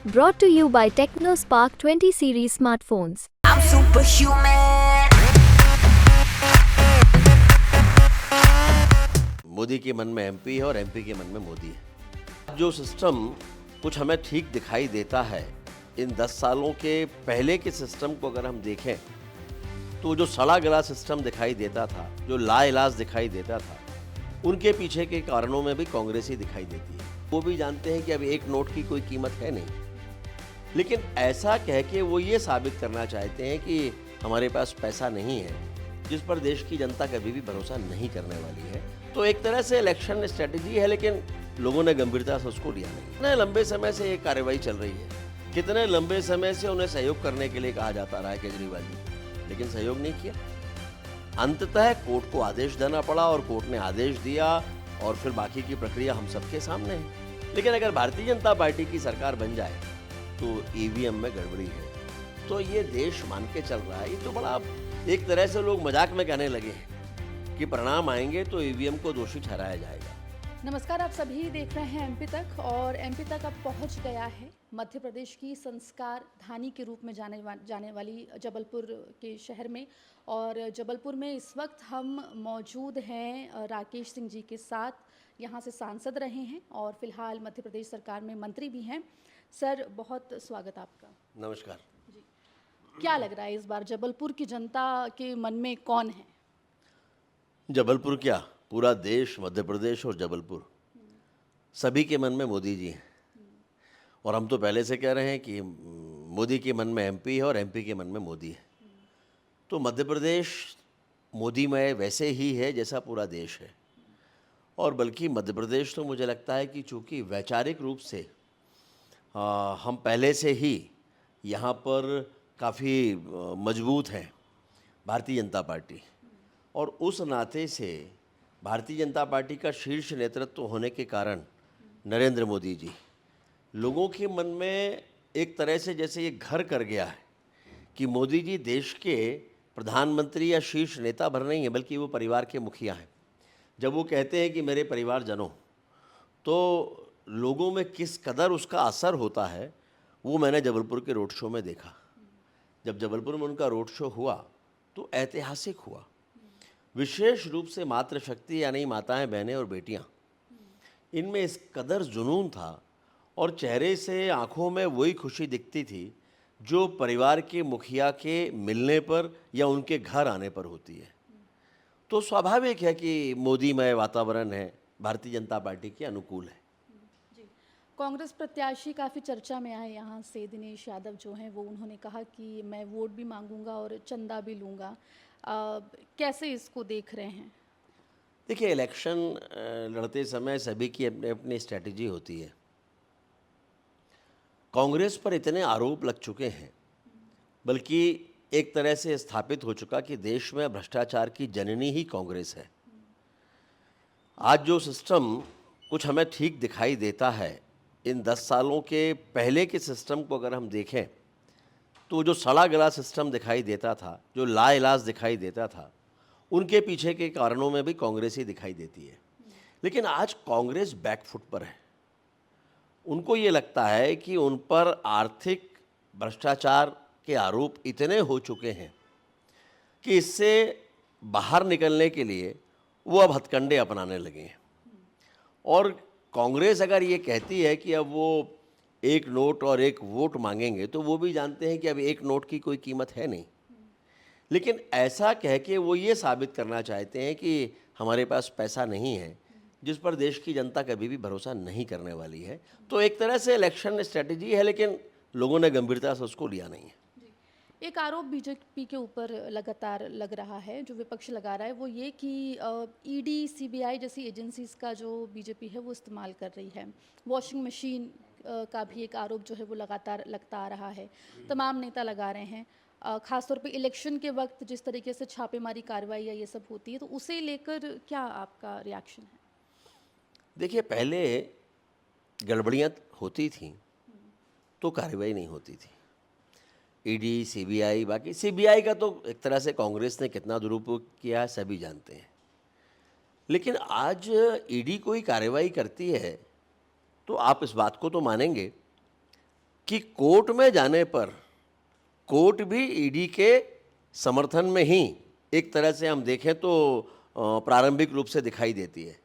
Brought to you by TechnoSpark 20 series smartphones. I'm superhuman. Modi के मन में एमपी है और एमपी के मन में मोदी है। जो सिस्टम कुछ हमें ठीक दिखाई देता है, इन 10 सालों के पहले के सिस्टम को अगर हम देखें तो जो सड़ा गला सिस्टम दिखाई देता था, जो लाइलाज दिखाई देता था, उनके पीछे के कारणों में भी कांग्रेस ही दिखाई देती है। वो भी जानते हैं कि अब एक नोट की कोई कीमत है नहीं, लेकिन ऐसा कह के वो ये साबित करना चाहते हैं कि हमारे पास पैसा नहीं है, जिस पर देश की जनता कभी भी भरोसा नहीं करने वाली है। तो एक तरह से इलेक्शन स्ट्रेटजी है, लेकिन लोगों ने गंभीरता से उसको लिया नहीं। कितने लंबे समय से ये कार्रवाई चल रही है, कितने लंबे समय से उन्हें सहयोग करने के लिए कहा जाता रहा है केजरीवाल जी, लेकिन सहयोग नहीं किया। अंततः कोर्ट को आदेश देना पड़ा और कोर्ट ने आदेश दिया और फिर बाकी की प्रक्रिया हम सबके सामने है। लेकिन अगर भारतीय जनता पार्टी की सरकार बन जाए तो ईवीएम में गड़बड़ी है, तो ये देश मान के चल रहा है। ये तो बड़ा एक तरह से लोग मजाक में कहने लगे हैं कि परिणाम आएंगे तो ईवीएम को दोषी ठहराया जाएगा। नमस्कार, आप सभी देख रहे हैं एमपी तक और एमपी तक अब पहुंच गया है मध्य प्रदेश की संस्कार धानी के रूप में जाने वाली जबलपुर के शहर में। और जबलपुर में इस वक्त हम मौजूद हैं राकेश सिंह जी के साथ। यहाँ से सांसद रहे हैं और फिलहाल मध्य प्रदेश सरकार में मंत्री भी हैं। सर, बहुत स्वागत आपका। नमस्कार जी, क्या लग रहा है इस बार जबलपुर की जनता के मन में कौन है? जबलपुर क्या, पूरा देश, मध्य प्रदेश और जबलपुर सभी के मन में मोदी जी हैं। और हम तो पहले से कह रहे हैं कि मोदी के मन में एमपी है और एमपी के मन में मोदी है। तो मध्य प्रदेश मोदीमय वैसे ही है जैसा पूरा देश है। और बल्कि मध्य प्रदेश तो मुझे लगता है कि चूँकि वैचारिक रूप से हम पहले से ही यहाँ पर काफ़ी मजबूत हैं, भारतीय जनता पार्टी, और उस नाते से भारतीय जनता पार्टी का शीर्ष नेतृत्व होने के कारण नरेंद्र मोदी जी लोगों के मन में एक तरह से जैसे ये घर कर गया है कि मोदी जी देश के प्रधानमंत्री या शीर्ष नेता भर नहीं है, बल्कि वो परिवार के मुखिया हैं। जब वो कहते हैं कि मेरे परिवारजनों, तो लोगों में किस कदर उसका असर होता है वो मैंने जबलपुर के रोड शो में देखा। जब जबलपुर में उनका रोड शो हुआ तो ऐतिहासिक हुआ। विशेष रूप से मातृशक्ति यानी माताएं, बहनें और बेटियां, इनमें इस कदर जुनून था और चेहरे से आंखों में वही खुशी दिखती थी जो परिवार के मुखिया के मिलने पर या उनके घर आने पर होती है। तो स्वाभाविक है कि मोदीमय वातावरण है, भारतीय जनता पार्टी के अनुकूल है। जी, कांग्रेस प्रत्याशी काफ़ी चर्चा में आए यहाँ से। दिनेश यादव जो हैं वो उन्होंने कहा कि मैं वोट भी मांगूंगा और चंदा भी लूँगा। कैसे इसको देख रहे हैं? देखिए, इलेक्शन लड़ते समय सभी की अपनी अपनी स्ट्रैटेजी होती है। कांग्रेस पर इतने आरोप लग चुके हैं, बल्कि एक तरह से स्थापित हो चुका कि देश में भ्रष्टाचार की जननी ही कांग्रेस है। आज जो सिस्टम कुछ हमें ठीक दिखाई देता है, इन 10 सालों के पहले के सिस्टम को अगर हम देखें तो जो सड़ा गला सिस्टम दिखाई देता था, जो लाइलाज दिखाई देता था, उनके पीछे के कारणों में भी कांग्रेस ही दिखाई देती है। लेकिन आज कांग्रेस बैकफुट पर है। उनको ये लगता है कि उन पर आर्थिक भ्रष्टाचार के आरोप इतने हो चुके हैं कि इससे बाहर निकलने के लिए वो अब हथकंडे अपनाने लगे हैं। और कांग्रेस अगर ये कहती है कि अब वो एक नोट और एक वोट मांगेंगे, तो वो भी जानते हैं कि अब एक नोट की कोई कीमत है नहीं, लेकिन ऐसा कह के वो ये साबित करना चाहते हैं कि हमारे पास पैसा नहीं है, जिस पर देश की जनता कभी भी भरोसा नहीं करने वाली है। तो एक तरह से इलेक्शन स्ट्रेटजी है, लेकिन लोगों ने गंभीरता से उसको लिया नहीं है। एक आरोप बीजेपी के ऊपर लगातार लग रहा है, जो विपक्ष लगा रहा है, वो ये कि ईडी, सीबीआई जैसी एजेंसीज का जो बीजेपी है वो इस्तेमाल कर रही है। वॉशिंग मशीन का भी एक आरोप जो है वो लगातार लगता आ रहा है, तमाम नेता लगा रहे हैं। खासतौर पे इलेक्शन के वक्त जिस तरीके से छापेमारी कार्रवाई या ये सब होती है, तो उसे लेकर क्या आपका रिएक्शन है? देखिए, पहले गड़बड़ियाँ होती थीं तो कार्रवाई नहीं होती थी। ईडी, सीबीआई, बाकी सीबीआई का तो एक तरह से कांग्रेस ने कितना दुरुपयोग किया है सभी जानते हैं। लेकिन आज ईडी कोई कार्रवाई करती है तो आप इस बात को तो मानेंगे कि कोर्ट में जाने पर कोर्ट भी ईडी के समर्थन में ही एक तरह से हम देखें तो प्रारंभिक रूप से दिखाई देती है।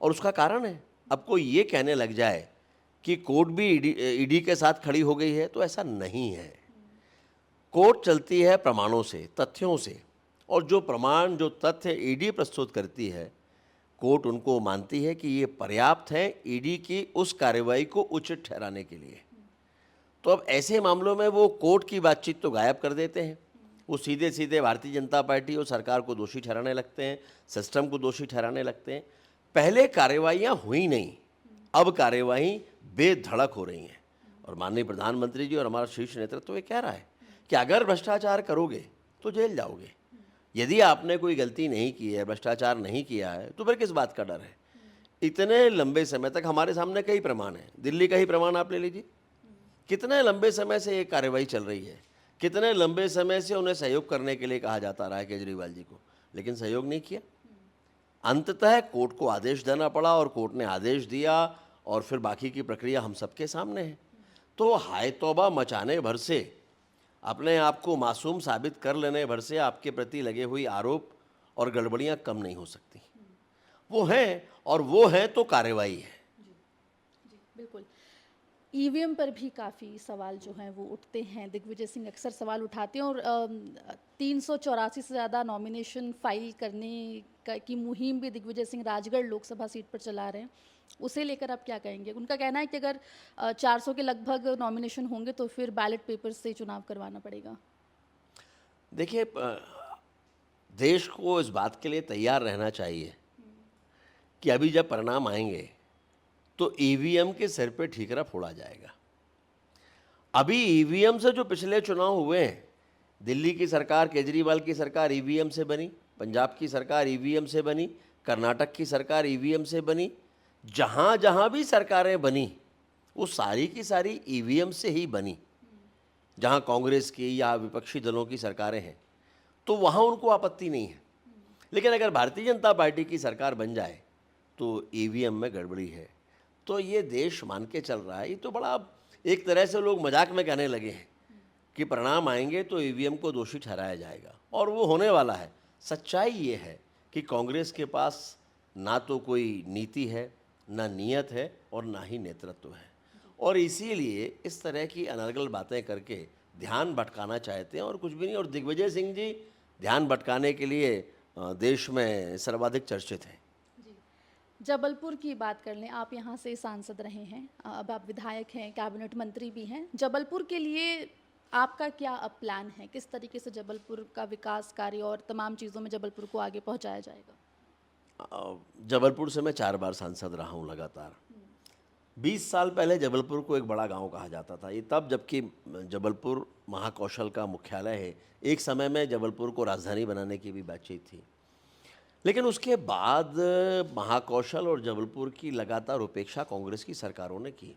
और उसका कारण है, अब कोई ये कहने लग जाए कि कोर्ट भी ईडी के साथ खड़ी हो गई है, तो ऐसा नहीं है। कोर्ट चलती है प्रमाणों से, तथ्यों से, और जो प्रमाण, जो तथ्य ईडी प्रस्तुत करती है, कोर्ट उनको मानती है कि ये पर्याप्त है ईडी की उस कार्रवाई को उचित ठहराने के लिए। तो अब ऐसे मामलों में वो कोर्ट की बातचीत तो गायब कर देते हैं, वो सीधे सीधे भारतीय जनता पार्टी और सरकार को दोषी ठहराने लगते हैं, सिस्टम को दोषी ठहराने लगते हैं। पहले कार्रवाइयाँ हुई नहीं, अब कार्रवाई बेधड़क हो रही हैं। और माननीय प्रधानमंत्री जी और हमारा शीर्ष नेतृत्व तो ये कह रहा है कि अगर भ्रष्टाचार करोगे तो जेल जाओगे। यदि आपने कोई गलती नहीं की है, भ्रष्टाचार नहीं किया है, तो फिर किस बात का डर है? इतने लंबे समय तक हमारे सामने कई प्रमाण हैं। दिल्ली का ही प्रमाण आप ले लीजिए, कितने लंबे समय से ये कार्रवाई चल रही है, कितने लंबे समय से उन्हें सहयोग करने के लिए कहा जाता रहा है केजरीवाल जी को, लेकिन सहयोग नहीं किया। अंततः कोर्ट को आदेश देना पड़ा और कोर्ट ने आदेश दिया, और फिर बाकी की प्रक्रिया हम सबके सामने है। तो हाय तौबा मचाने भर से, अपने आप को मासूम साबित कर लेने भर से आपके प्रति लगे हुई आरोप और गड़बड़ियां कम नहीं हो सकती। वो हैं, और वो हैं तो कार्रवाई है। जी बिल्कुल। ईवीएम पर भी काफ़ी सवाल जो हैं वो उठते हैं। दिग्विजय सिंह अक्सर सवाल उठाते हैं, और 384 से ज़्यादा नॉमिनेशन फाइल करने की मुहिम भी दिग्विजय सिंह राजगढ़ लोकसभा सीट पर चला रहे हैं। उसे लेकर आप क्या कहेंगे? उनका कहना है कि अगर 400 के लगभग नॉमिनेशन होंगे तो फिर बैलेट पेपर से चुनाव करवाना पड़ेगा। देखिए, देश को इस बात के लिए तैयार रहना चाहिए कि अभी जब परिणाम आएंगे तो ईवीएम के सिर पे ठीकरा फोड़ा जाएगा। अभी ईवीएम से जो पिछले चुनाव हुए हैं, दिल्ली की सरकार, केजरीवाल की सरकार ईवीएम से बनी, पंजाब की सरकार ईवीएम से बनी, कर्नाटक की सरकार ईवीएम से बनी, जहाँ जहाँ भी सरकारें बनी वो सारी की सारी ईवीएम से ही बनी। जहाँ कांग्रेस की या विपक्षी दलों की सरकारें हैं तो वहाँ उनको आपत्ति नहीं है, लेकिन अगर भारतीय जनता पार्टी की सरकार बन जाए तो ईवीएम में गड़बड़ी है। तो ये देश मान के चल रहा है। ये तो बड़ा एक तरह से लोग मजाक में कहने लगे हैं कि परिणाम आएंगे तो ईवीएम को दोषी ठहराया जाएगा, और वो होने वाला है। सच्चाई ये है कि कांग्रेस के पास ना तो कोई नीति है, ना नियत है, और ना ही नेतृत्व है, और इसीलिए इस तरह की अनर्गल बातें करके ध्यान भटकाना चाहते हैं, और कुछ भी नहीं। और दिग्विजय सिंह जी ध्यान भटकाने के लिए देश में सर्वाधिक चर्चित हैं। जबलपुर की बात कर लें, आप यहाँ से सांसद रहे हैं, अब आप विधायक हैं, कैबिनेट मंत्री भी हैं। जबलपुर के लिए आपका क्या अब प्लान है? किस तरीके से जबलपुर का विकास कार्य और तमाम चीज़ों में जबलपुर को आगे पहुँचाया जाएगा? जबलपुर से मैं 4 बार सांसद रहा हूँ लगातार। 20 साल पहले जबलपुर को एक बड़ा गांव कहा जाता था। ये तब जबकि जबलपुर महाकौशल का मुख्यालय है। एक समय में जबलपुर को राजधानी बनाने की भी बातचीत थी, लेकिन उसके बाद महाकौशल और जबलपुर की लगातार उपेक्षा कांग्रेस की सरकारों ने की,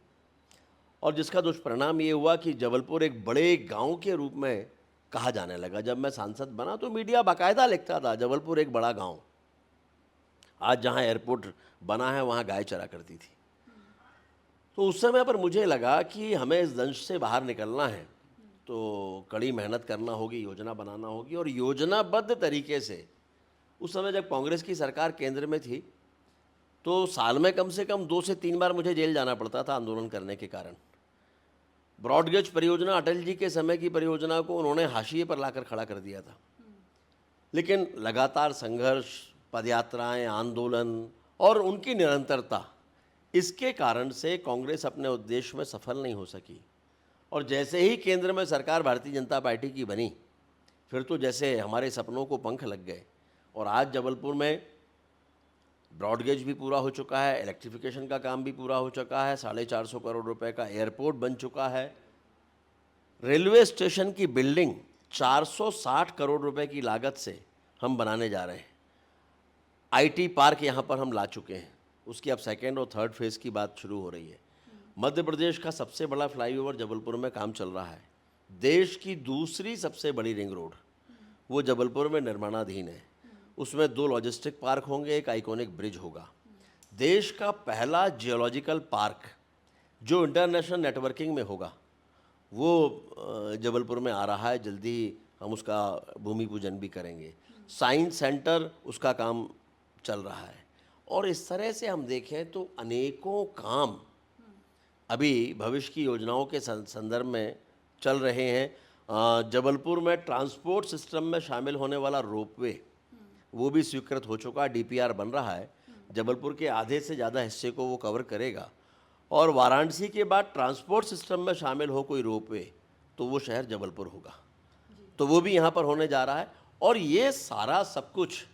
और जिसका दुष्परिणाम ये हुआ कि जबलपुर एक बड़े गांव के रूप में कहा जाने लगा। जब मैं सांसद बना तो मीडिया बाकायदा लिखता था जबलपुर एक बड़ा गांव। आज जहां एयरपोर्ट बना है वहां गाय चरा करती थी। तो उस समय पर मुझे लगा कि हमें इस दंश से बाहर निकलना है तो कड़ी मेहनत करना होगी, योजना बनाना होगी, और योजनाबद्ध तरीके से। उस समय जब कांग्रेस की सरकार केंद्र में थी तो साल में कम से कम 2 से 3 बार मुझे जेल जाना पड़ता था आंदोलन करने के कारण। ब्रॉडगेज परियोजना, अटल जी के समय की परियोजना को उन्होंने हाशिए पर लाकर खड़ा कर दिया था, लेकिन लगातार संघर्ष, पदयात्राएं, आंदोलन और उनकी निरंतरता, इसके कारण से कांग्रेस अपने उद्देश्य में सफल नहीं हो सकी। और जैसे ही केंद्र में सरकार भारतीय जनता पार्टी की बनी, फिर तो जैसे हमारे सपनों को पंख लग गए, और आज जबलपुर में ब्रॉडगेज भी पूरा हो चुका है, इलेक्ट्रिफिकेशन का काम भी पूरा हो चुका है, 450 करोड़ रुपए का एयरपोर्ट बन चुका है, रेलवे स्टेशन की बिल्डिंग 460 करोड़ रुपए की लागत से हम बनाने जा रहे हैं, आईटी पार्क यहाँ पर हम ला चुके हैं, उसकी अब 2nd और 3rd फेज़ की बात शुरू हो रही है। मध्य प्रदेश का सबसे बड़ा फ्लाईओवर जबलपुर में काम चल रहा है। देश की दूसरी सबसे बड़ी रिंग रोड वो जबलपुर में निर्माणाधीन है। उसमें 2 लॉजिस्टिक पार्क होंगे, एक आइकॉनिक ब्रिज होगा। देश का पहला जियोलॉजिकल पार्क जो इंटरनेशनल नेटवर्किंग में होगा, वो जबलपुर में आ रहा है, जल्दी हम उसका भूमि पूजन भी करेंगे। साइंस सेंटर उसका काम चल रहा है। और इस तरह से हम देखें तो अनेकों काम अभी भविष्य की योजनाओं के संदर्भ में चल रहे हैं। जबलपुर में ट्रांसपोर्ट सिस्टम में शामिल होने वाला रोपवे वो भी स्वीकृत हो चुका, डीपीआर बन रहा है। जबलपुर के आधे से ज़्यादा हिस्से को वो कवर करेगा। और वाराणसी के बाद ट्रांसपोर्ट सिस्टम में शामिल हो कोई रोपवे तो वो शहर जबलपुर होगा, तो वो भी यहाँ पर होने जा रहा है। और ये सारा सब कुछ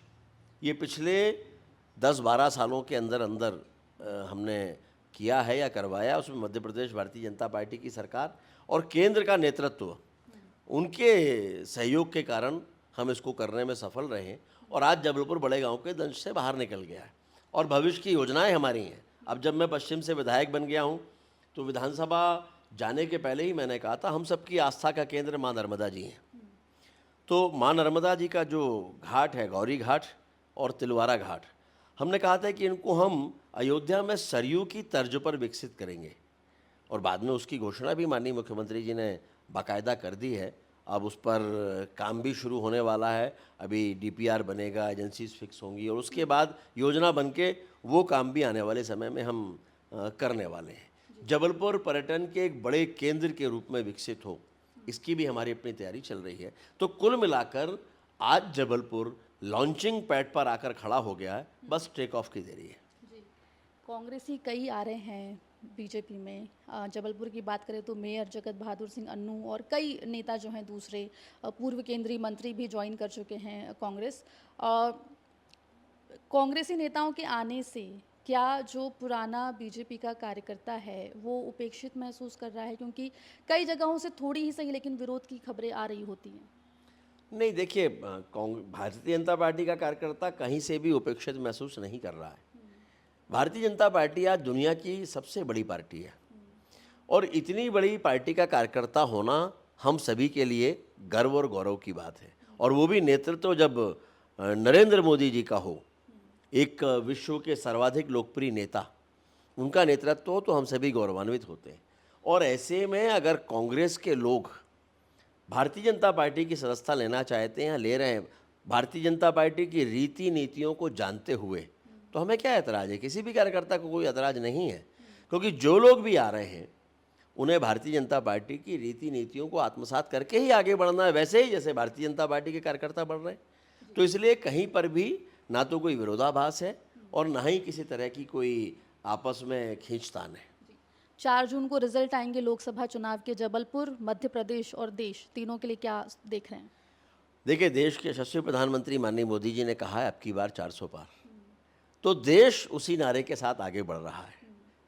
ये पिछले 10-12 सालों के अंदर अंदर हमने किया है या करवाया। उसमें मध्य प्रदेश भारतीय जनता पार्टी की सरकार और केंद्र का नेतृत्व, उनके सहयोग के कारण हम इसको करने में सफल रहे हैं। और आज जबलपुर बड़े गांव के दंश से बाहर निकल गया है और भविष्य की योजनाएं हमारी हैं। अब जब मैं पश्चिम से विधायक बन गया हूं तो विधानसभा जाने के पहले ही मैंने कहा था हम सबकी आस्था का केंद्र माँ नर्मदा जी हैं। तो माँ नर्मदा जी का जो घाट है, गौरी घाट और तिलवारा घाट, हमने कहा था कि इनको हम अयोध्या में सरयू की तर्ज पर विकसित करेंगे। और बाद में उसकी घोषणा भी माननीय मुख्यमंत्री जी ने बाकायदा कर दी है। अब उस पर काम भी शुरू होने वाला है। अभी डीपीआर बनेगा, एजेंसीज फिक्स होंगी और उसके बाद योजना बन के वो काम भी आने वाले समय में हम करने वाले हैं। जबलपुर पर्यटन के एक बड़े केंद्र के रूप में विकसित हो, इसकी भी हमारी अपनी तैयारी चल रही है। तो कुल मिलाकर आज जबलपुर लॉन्चिंग पैड पर आकर खड़ा हो गया है, बस टेक ऑफ की देरी है। जी, कांग्रेसी कई आ रहे हैं बीजेपी में। जबलपुर की बात करें तो मेयर जगत बहादुर सिंह अन्नू और कई नेता जो हैं दूसरे पूर्व केंद्रीय मंत्री भी ज्वाइन कर चुके हैं कांग्रेस। कांग्रेसी नेताओं के आने से क्या जो पुराना बीजेपी का कार्यकर्ता है वो उपेक्षित महसूस कर रहा है? क्योंकि कई जगहों से थोड़ी ही सही लेकिन विरोध की खबरें आ रही होती हैं। नहीं, देखिए, भारतीय जनता पार्टी का कार्यकर्ता कहीं से भी उपेक्षित महसूस नहीं कर रहा है। भारतीय जनता पार्टी आज दुनिया की सबसे बड़ी पार्टी है और इतनी बड़ी पार्टी का कार्यकर्ता होना हम सभी के लिए गर्व और गौरव की बात है। और वो भी नेतृत्व जब नरेंद्र मोदी जी का हो, एक विश्व के सर्वाधिक लोकप्रिय नेता, उनका नेतृत्व हो तो हम सभी गौरवान्वित होते हैं। और ऐसे में अगर कांग्रेस के लोग भारतीय जनता पार्टी की सदस्यता लेना चाहते हैं, ले रहे हैं, भारतीय जनता पार्टी की रीति नीतियों को जानते हुए, तो हमें क्या ऐतराज़ है? किसी भी कार्यकर्ता को कोई ऐतराज़ नहीं है, क्योंकि जो लोग भी आ रहे हैं उन्हें भारतीय जनता पार्टी की रीति नीतियों को आत्मसात करके ही आगे बढ़ना है, वैसे ही जैसे भारतीय जनता पार्टी के कार्यकर्ता बढ़ रहे हैं। तो इसलिए कहीं पर भी ना तो कोई विरोधाभास है और ना ही किसी तरह की कोई आपस में खींचतान है। 4 जून को रिजल्ट आएंगे लोकसभा चुनाव के। जबलपुर, मध्य प्रदेश और देश तीनों के लिए क्या देख रहे हैं? देखिए, देश के यशस्वी प्रधानमंत्री माननीय मोदी जी ने कहा है अब की बार 400 पार, तो देश उसी नारे के साथ आगे बढ़ रहा है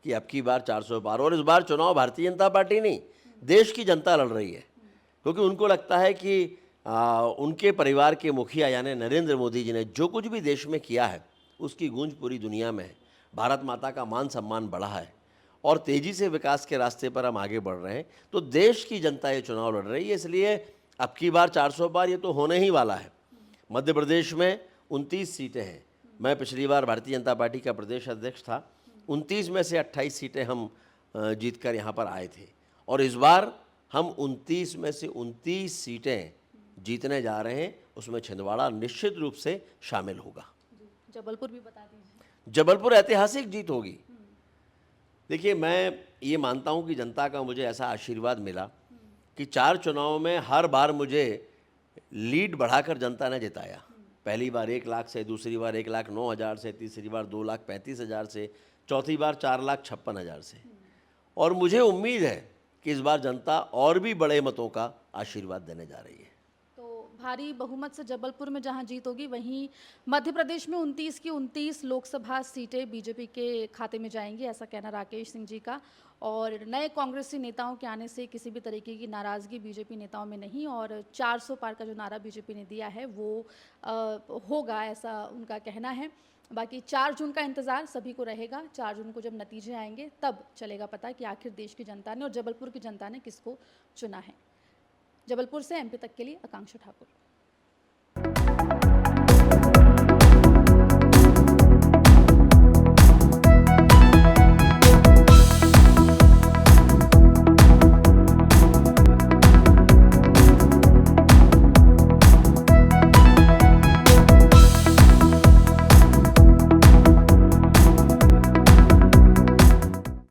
कि अब की बार 400 पार। और इस बार चुनाव भारतीय जनता पार्टी नहीं, देश की जनता लड़ रही है, क्योंकि उनको लगता है कि उनके परिवार के मुखिया यानी नरेंद्र मोदी जी ने जो कुछ भी देश में किया है उसकी गूंज पूरी दुनिया में है। भारत माता का मान सम्मान बढ़ा है और तेज़ी से विकास के रास्ते पर हम आगे बढ़ रहे हैं। तो देश की जनता ये चुनाव लड़ रही है, इसलिए अब की बार 400 पार ये तो होने ही वाला है। मध्य प्रदेश में 29 सीटें हैं। मैं पिछली बार भारतीय जनता पार्टी का प्रदेश अध्यक्ष था, 29 में से 28 सीटें हम जीतकर यहाँ पर आए थे और इस बार हम 29 में से 29 सीटें जीतने जा रहे हैं। उसमें छिंदवाड़ा निश्चित रूप से शामिल होगा। जबलपुर भी बता दीजिए। जबलपुर ऐतिहासिक जीत होगी। देखिए, मैं ये मानता हूँ कि जनता का मुझे ऐसा आशीर्वाद मिला कि 4 चुनावों में हर बार मुझे लीड बढ़ाकर जनता ने जिताया। पहली बार 1 लाख से, दूसरी बार 1,09,000 से, तीसरी बार 2,35,000 से, चौथी बार 4,56,000 से। और मुझे उम्मीद है कि इस बार जनता और भी बड़े मतों का आशीर्वाद देने जा रही है। तो भारी बहुमत से जबलपुर में जहां जीत होगी, वहीं मध्य प्रदेश में 29 की 29 लोकसभा सीटें बीजेपी के खाते में जाएंगी, ऐसा कहना राकेश सिंह जी का। और नए कांग्रेसी नेताओं के आने से किसी भी तरीके की नाराज़गी बीजेपी नेताओं में नहीं और 400 पार का जो नारा बीजेपी ने दिया है वो होगा, ऐसा उनका कहना है। बाकी 4 जून का इंतज़ार सभी को रहेगा। 4 जून को जब नतीजे आएंगे तब चलेगा पता कि आखिर देश की जनता ने और जबलपुर की जनता ने किसको चुना है। जबलपुर से एमपी तक के लिए आकांक्षा ठाकुर।